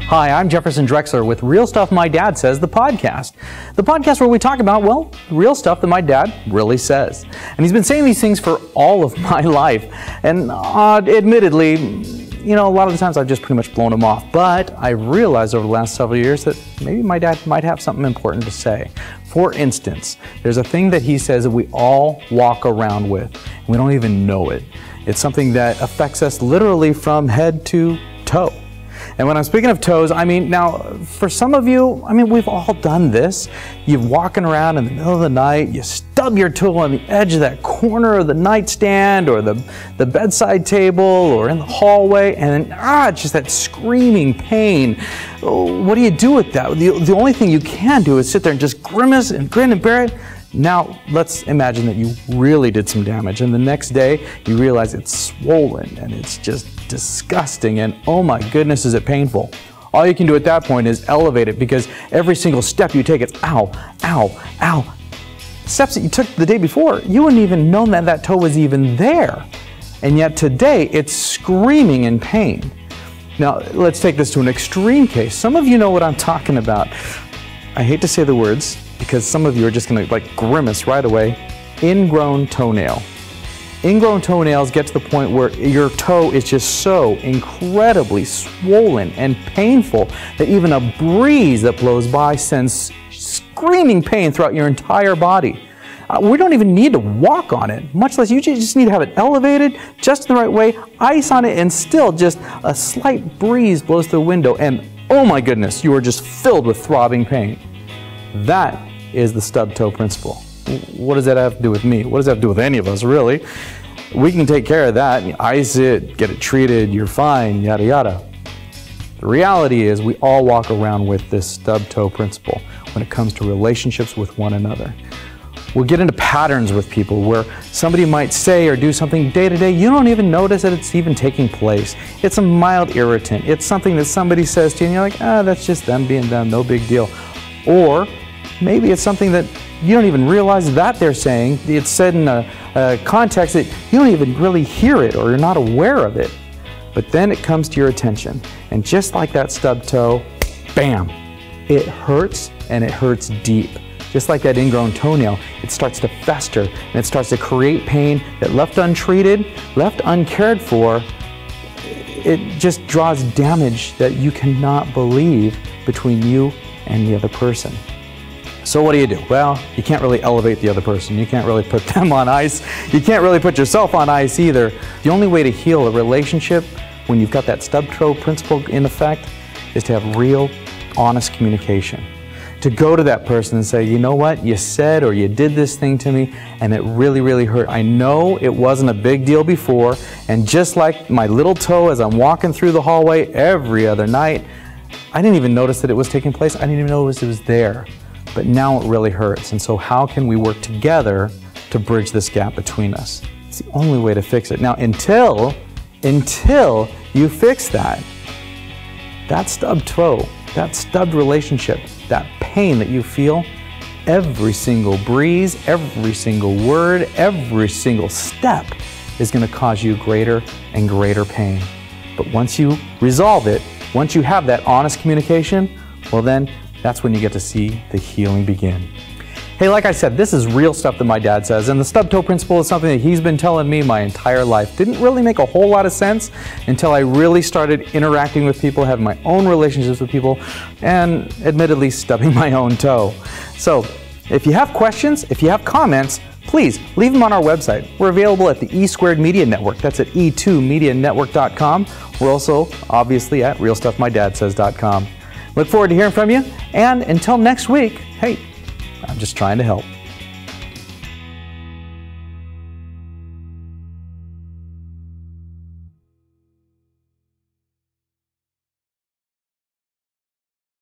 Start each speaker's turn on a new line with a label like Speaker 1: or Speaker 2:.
Speaker 1: Hi, I'm Jefferson Drexler with Real Stuff My Dad Says, the podcast. The podcast where we talk about, well, real stuff that my dad really says. And he's been saying these things for all of my life. And admittedly, you know, a lot of the times I've just pretty much blown him off. But I realized over the last several years that maybe my dad might have something important to say. For instance, there's a thing that he says that we all walk around with, and we don't even know it. It's something that affects us literally from head to toe. And when I'm speaking of toes, I mean, now, for some of you, I mean, we've all done this. You're walking around in the middle of the night, you stub your toe on the edge of that corner of the nightstand or the bedside table or in the hallway, and then, it's just that screaming pain. What do you do with that? The only thing you can do is sit there and just grimace and grin and bear it. Now, let's imagine that you really did some damage, and the next day you realize it's swollen and it's just disgusting, and oh my goodness, is it painful. All you can do at that point is elevate it, because every single step you take, it's ow, ow, ow. Steps that you took the day before, you wouldn't even know that that toe was even there. And yet today, it's screaming in pain. Now, let's take this to an extreme case. Some of you know what I'm talking about. I hate to say the words, because some of you are just going to like grimace right away. Ingrown toenail. Ingrown toenails get to the point where your toe is just so incredibly swollen and painful that even a breeze that blows by sends screaming pain throughout your entire body. We don't even need to walk on it, much less you just need to have it elevated just in the right way, ice on it, and still just a slight breeze blows through the window, and oh my goodness, you are just filled with throbbing pain. That is the stub toe principle. What does that have to do with me? What does that have to do with any of us, really? We can take care of that, ice it, get it treated, you're fine, yada yada. The reality is we all walk around with this stub toe principle when it comes to relationships with one another. We'll get into patterns with people where somebody might say or do something day to day, you don't even notice that it's even taking place. It's a mild irritant. It's something that somebody says to you and you're like, that's just them being them, no big deal. Or maybe it's something that you don't even realize that they're saying. It's said in a context that you don't even really hear it or you're not aware of it. But then it comes to your attention. And just like that stub toe, bam, it hurts, and it hurts deep. Just like that ingrown toenail, it starts to fester and it starts to create pain that left untreated, left uncared for, it just draws damage that you cannot believe between you and the other person. So what do? Well, you can't really elevate the other person. You can't really put them on ice. You can't really put yourself on ice either. The only way to heal a relationship when you've got that stub toe principle in effect is to have real, honest communication. To go to that person and say, you know what, you said or you did this thing to me and it really, really hurt. I know it wasn't a big deal before, and just like my little toe as I'm walking through the hallway every other night, I didn't even notice that it was taking place. I didn't even know it was there. But now it really hurts. And so how can we work together to bridge this gap between us? It's the only way to fix it. Now, until you fix that stubbed toe, that stubbed relationship, that pain that you feel, every single breeze, every single word, every single step is going to cause you greater and greater pain. But once you resolve it, once you have that honest communication, well then, that's when you get to see the healing begin. Hey, like I said, this is real stuff that my dad says, and the stub toe principle is something that he's been telling me my entire life. Didn't really make a whole lot of sense until I really started interacting with people, having my own relationships with people, and admittedly stubbing my own toe. So, if you have questions, if you have comments, please leave them on our website. We're available at the E2 Media Network. That's at e2medianetwork.com. We're also, obviously, at realstuffmydadsays.com. Look forward to hearing from you, and until next week, hey, I'm just trying to help.